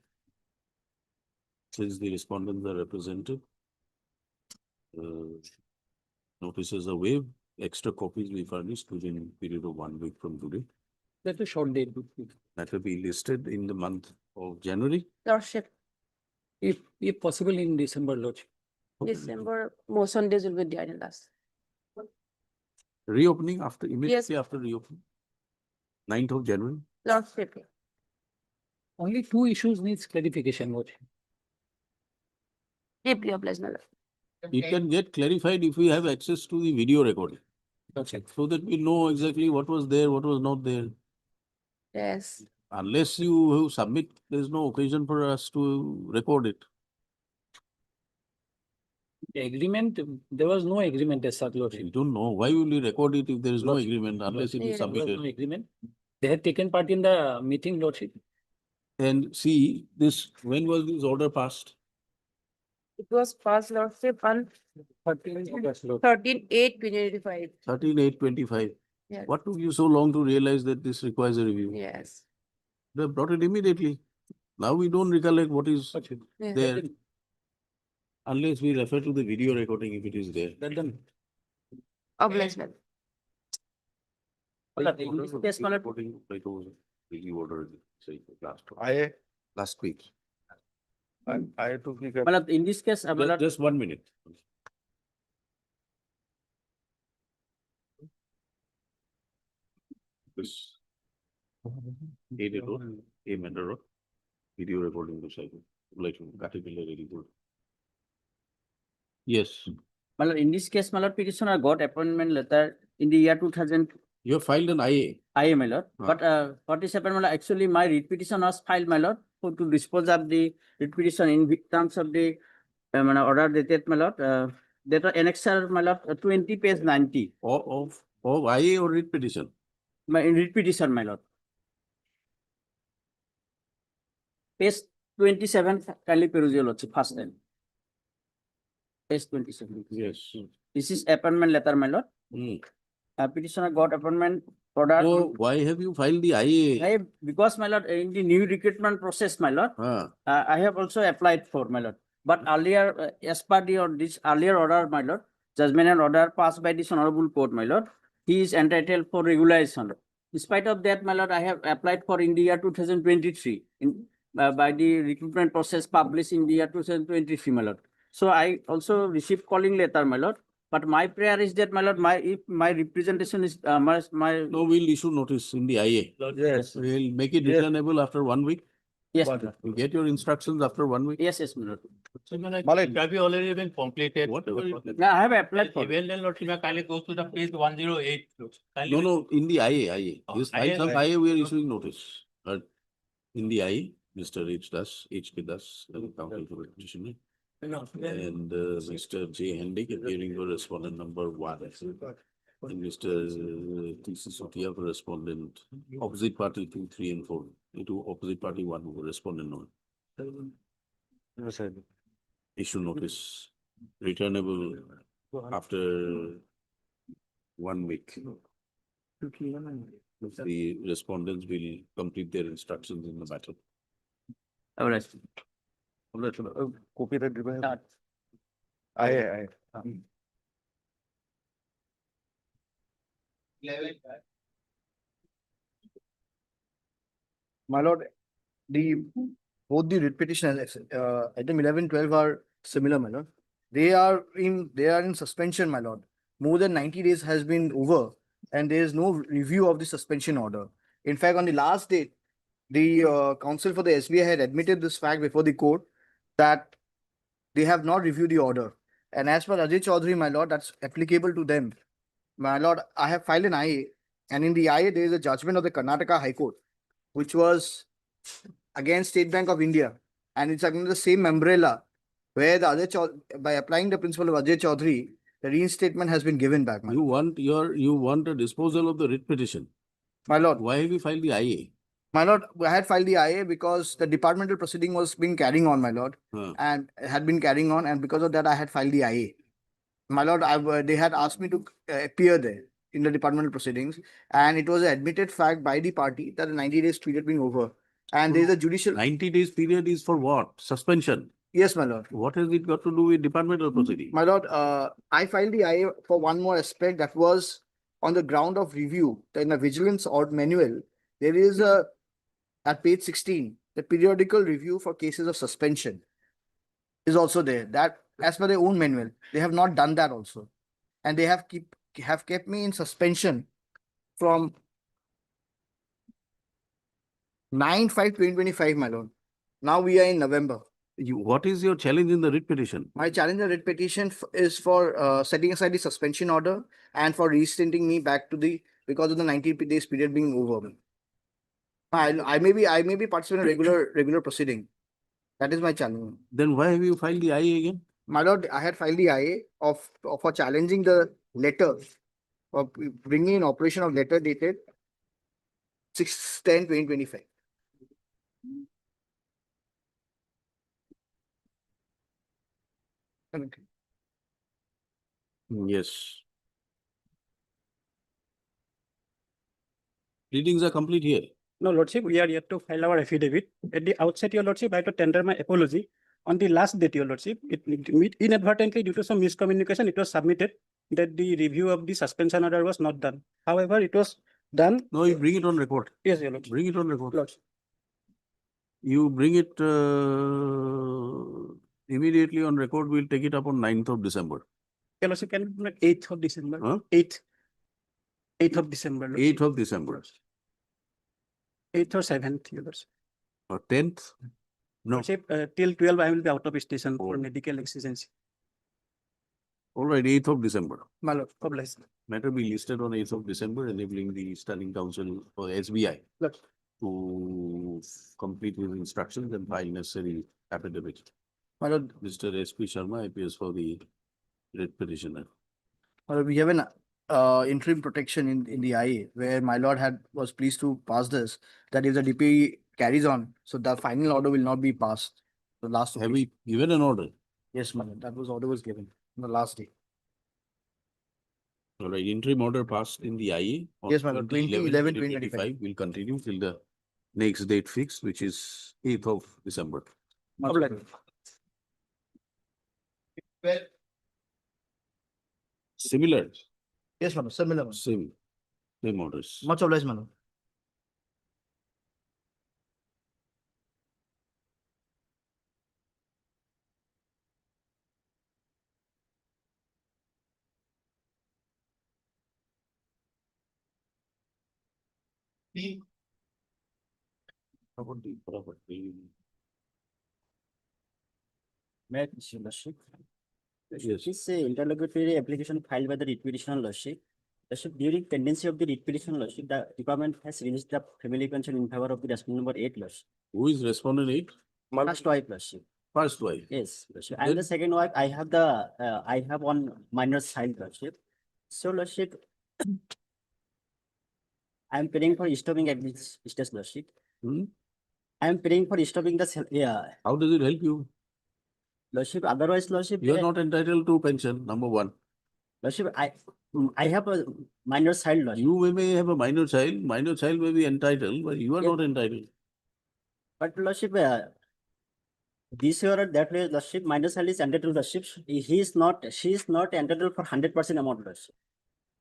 Since the respondents are represented, notices are waived. Extra copies we furnished within period of 1 week from today. That's a short date. That will be listed in the month of January. Lordship, If possible in December, Lordship. December, most Sundays will be there in last. Reopening after, immediately after reopening. 9th of January. Lordship, Only 2 issues needs clarification, Lordship. deeply obliged, my lord. It can get clarified if we have access to the video recording. So that we know exactly what was there, what was not there. Yes. Unless you submit, there is no occasion for us to record it. The agreement, there was no agreement as such, We Lordship. don't know. Why will we record it if there is no Lordship. agreement unless it is Yeah, There was no submitted? agreement. They had taken part in the meeting, Lordship. And see, this, when was this order passed? It was passed, Lordship, on 13 August, Lordship. 13/8/2025. 13/8/25. Yes. What took you so long to realize that this requires a review? Yes. They brought it immediately. Now we don't recollect what is Yeah. there unless we refer to the video recording if it is there. That done. Obliged, my lord. In this case, my lord, Recording, like, was review order, say, I last week. I took the. my lord, in this case, my lord, Just 1 minute. This. A matter of video recording the cycle, like caterpillar really good. Yes, my lord, in this case, my lord, petitioner got appointment letter in the year 2000 you have filed an IA. IA, my lord. Ah. But what is happened, my lord, actually my writ petition was filed, my lord, for to dispose of the writ petition in terms of the order dated, my lord, that are annexure, my lord, 20 page 90. Of IA or writ petition? My writ petition, my lord. Page 27, kindly peruse your lordship, first time. Page 27. Yes. This is appointment letter, my lord. Hmm. Petitioner got appointment order. So why have you filed the IA? Because, my lord, in the new recruitment process, my lord, Ah, I have also applied for, my lord. But earlier, as per the, or this earlier order, my lord, judgment and order passed by this honorable court, my lord, he is entitled for regularization. In spite of that, my lord, I have applied for in the year 2023 by the recruitment process published in the year 2023, my lord. So I also received calling letter, my lord. But my prayer is that, my lord, if my representation is my no, we'll issue notice in the IA. Yes. We'll make it Yes. returnable after 1 week. yes, What? my lord. You get your instructions after 1 week. Yes, my lord. Malik. Have you already been completed? Whatever. Yeah, I have applied for. Even then, Lordship, kindly go to the page 108. No, in the IA. Oh, This filed some IA. IA, we are issuing notice. But in the IA, Mr. H.K. Das, counsel for petitioner. And Mr. J. Hendick appearing for respondent number 1. And Mr. T.C. Sotia for respondent, opposite party 2, 3, and 4. Into opposite party 1 for respondent 1. Issue notice, returnable after 1 week. The respondents will complete their instructions in the matter. All right. Copy that. Yeah. I. My lord, both the writ petitions, item 11, 12 are similar, my lord. They are in suspension, my lord. More than 90 days has been over and there is no review of the suspension order. In fact, on the last date, the counsel for the SBI had admitted this fact before the court that they have not reviewed the order. And as per Ajay Chaudhary, my lord, that's applicable to them. My lord, I have filed an IA, and in the IA, there is a judgment of the Karnataka High Court, which was against State Bank of India, and it's under the same umbrella where by applying the principle of Ajay Chaudhary, the reinstatement has been given back. My You want a disposal of the writ petition. My lord, Why have you filed the IA? my lord, I had filed the IA because the departmental proceeding was being carrying on, my lord, Huh. and had been carrying on, and because of that, I had filed the IA. My lord, they had asked me to appear there in the departmental proceedings, and it was an admitted fact by the party that the 90 days period being over. And there is a judicial, 90 days period is for what? Suspension. yes, my lord. What has it got to do with departmental proceeding? My lord, I filed the IA for one more aspect, that was on the ground of review. In the vigilance or manual, there is a, at page 16, the periodical review for cases of suspension is also there. That, as per their own manual, they have not done that also. And they have kept me in suspension from 9/5/2025, my lord. Now we are in November. What is your challenge in the writ petition? My challenge and writ petition is for setting aside the suspension order and for reinstating me back to the, because of the 90 days period being over. I may be participating in regular proceeding. That is my challenge. Then why have you filed the IA again? My lord, I had filed the IA for challenging the letter, of bringing in operation of letter dated 6/10/2025. Okay. Yes. Readings are complete here. No, Lordship, we are yet to file our affidavit. At the outset, Your Lordship, I have to tender my apology. On the last date, Your Lordship, it inadvertently, due to some miscommunication, it was submitted that the review of the suspension order was not done. However, it was done. No, you bring it on record. Yes, Your Lordship. Bring it on record. Lordship. You bring it immediately on record. We'll take it up on 9th of December. Your Lordship, can you 8th of December? Huh? 8th of December. 8th of December. 8th or 7th, Your Lordship. Or 10th? No. Lordship, till 12, I will be out of station for Oh. medical exigency. All right, 8th of December. My lord, God bless. Matter be listed on 8th of December, enabling the Standing Council or SBI Lord. to complete his instructions and file necessary affidavit. My lord, Mr. S.P. Sharma appears for the writ petitioner. we have an interim protection in the IA where my lord was pleased to pass this, that if the DP carries on, so the final order will not be passed. The last. Have we given an order? Yes, my lord, order was given on the last day. All right, interim order passed in the IA. on Yes, my lord, 2011, 2025 will continue till the next date fixed, which is 8th of December. Much Obliged. obliged. Similar, Yes, my lord, similar. one. same orders. Much obliged, my lord. Property. May I please, Your Lordship? Yes. This is a interlocutory application filed by the writ petitioner, Lordship. Lordship, during pendency of the writ petition, Lordship, the department has released the family pension in favor of the respondent number 8, Lordship. Who is respondent 8? First wife, Lordship. First wife. Yes, Lordship. Then- And the second wife, I have one minor child, Lordship. So, Lordship, I am praying for stopping at this stage, Lordship. Hmm? I am praying for stopping the, How does it help you? Lordship, otherwise, Lordship. You are not entitled to pension, number one. Lordship, I have a minor child, Lordship. You may have a minor child may be entitled, but you are Yes. not entitled. But Lordship, this year or that way, Lordship, minor child is entitled to Lordship. She is not entitled for 100% amount, Lordship.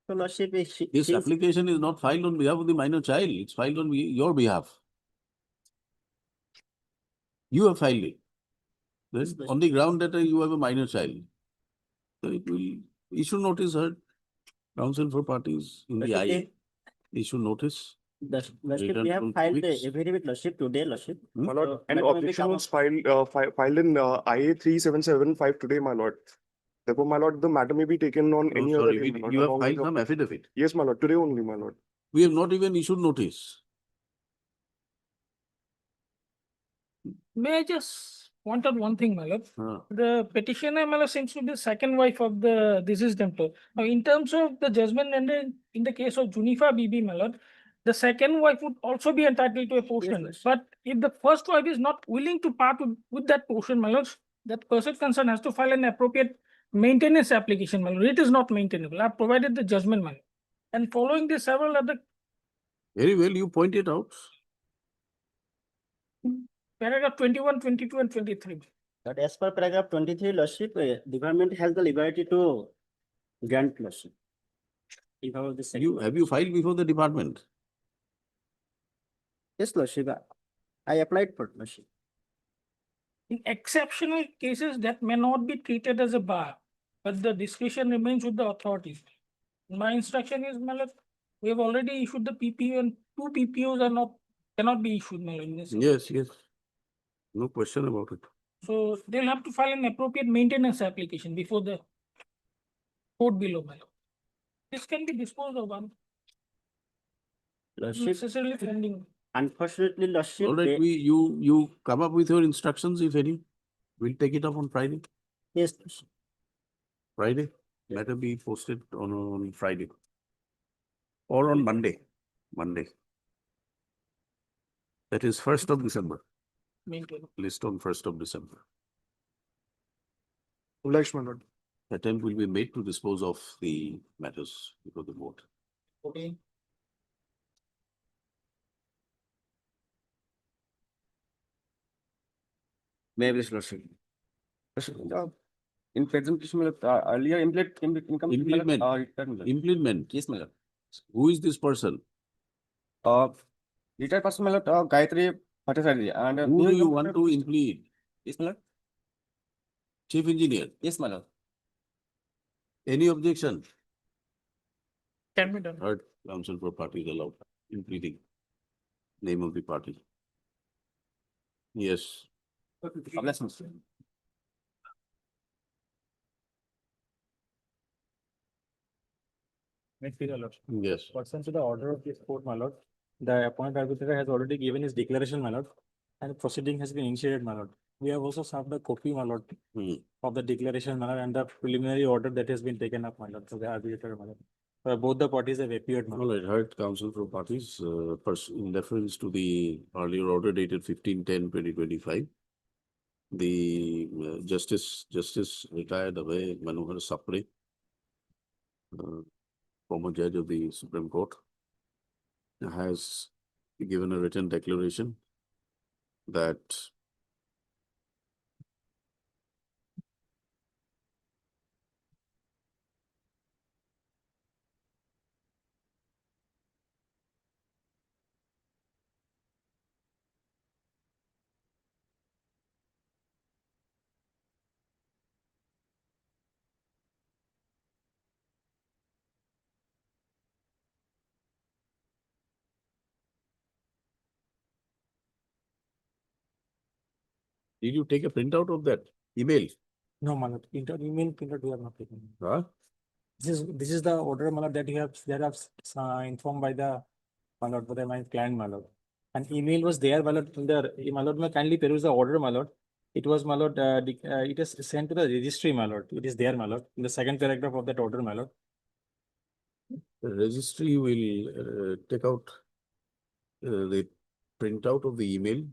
So, Lordship, This she is- application is not filed on behalf of the minor child, it's filed on your behalf. You have filed it. Then Yes, on the ground that you have a minor child. So it will issue notice heard. Council for parties in the Lordship, IA. Issue notice. Lordship, Return we have from filed 2 the weeks. affidavit, Lordship, today, Lordship. Hmm? My lord, So, an matter may objection become- was filed in IA 3775 today, my lord. Therefore, my lord, the matter may be taken on Oh, any other sorry, day, my lord, you have along with filed the- some affidavit. Yes, my lord, today only, my lord. We have not even issued notice. May I just wanted one thing, my lord? Huh. The petitioner, my lord, seems to be the second wife of the deceased employee. Now, in terms of the judgment and in the case of Junifa Bibi, my lord, the second wife would also be entitled to a portion. Yes, But if the first wife is not willing to part with that portion, my lord, that person concerned has to file an appropriate maintenance application, my lord. It is not maintainable. I have provided the judgment, my lord. And following this, several other Very well, you point it out. paragraph 21, 22, and 23. But as per paragraph 23, Lordship, department has the liberty to grant Lordship. In favor of the second. Have you filed before the department? Yes, Lordship, I applied for Lordship. In exceptional cases, that may not be treated as a bar, but the discretion remains with the authorities. My instruction is, my lord, we have already issued the PPO and 2 PPOs are not, cannot be issued, my lord. in this. Yes, yes. No question about it. So they'll have to file an appropriate maintenance application before the court below, my lord. This can be disposed of Lordship, unnecessarily pending. unfortunately, Lordship. All right, you come up with your instructions, if any. We'll take it up on Friday. Yes, Lordship. Friday, matter be posted on Friday. Or on Monday. That is 1st of December. Maintain. List on 1st of December. Obliged, my lord. Attempt will be made to dispose of the matters before the board. Okay. May I please, Lordship? In presentation, earlier income. Implement. Implement. Yes, my lord. Who is this person? Retired person, my lord, Gayatri Bhattacharya, and. Who do you want to implement? Yes, my lord. Chief Engineer. Yes, my lord. Any objection? Can be done. Heard, counsel for parties allowed, impleting name of the party. Yes. Obliged, Mr. Yes. Pursuant to the order of this court, my lord, the appointed arbitrator has already given his declaration, my lord, and proceeding has been initiated, my lord. We have also served a copy, my lord, of the declaration, my lord, and the preliminary order that has been taken up, my lord, to the arbitrator, my lord. Both the parties have appeared, my All lord. right, heard counsel for parties, in reference to the earlier order dated 15/10/2025. The Justice retired away Manohar Sapre, former judge of the Supreme Court, has given a written declaration that did you take a printout of that email? No, my lord, email printout we have not taken. Huh? This is the order, my lord, that you have, informed by the, my lord, by my client, my lord. An email was there, my lord, my lord, may kindly peruse the order, my lord. It was, my lord, it is sent to the registry, my lord. It is there, my lord, in the second paragraph of that order, my lord. The registry will take out the printout of the email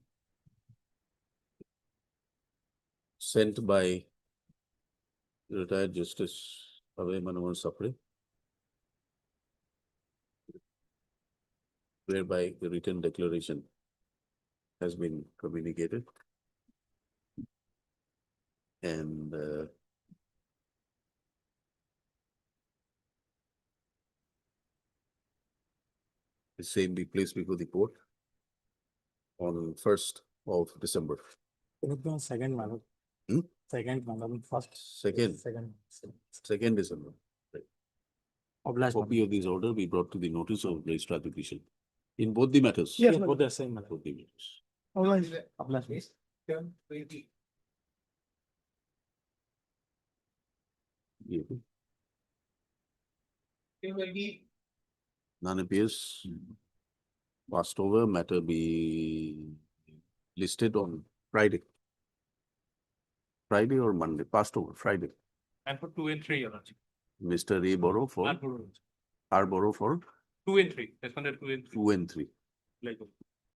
sent by retired Justice Abhay Manohar Sapre, whereby the written declaration has been communicated. And the same be placed before the court on 1st of December. Can it be on second, my lord? Second, my lord, first. Second. Second. December. Obliged, my Copy of this order be brought to the notice of registrar petition in both the matters. Yes, both the same, my lord. Both the matters. Obliged. Obliged. Yeah. None appears. Passed over, matter be listed on Friday. Friday or Monday, passed over, Friday. And for 2 and 3, Your Lordship. Mr. A borrow for, And for R borrow for 2 and 3, responded 2 and 3. 2 and 3. Like,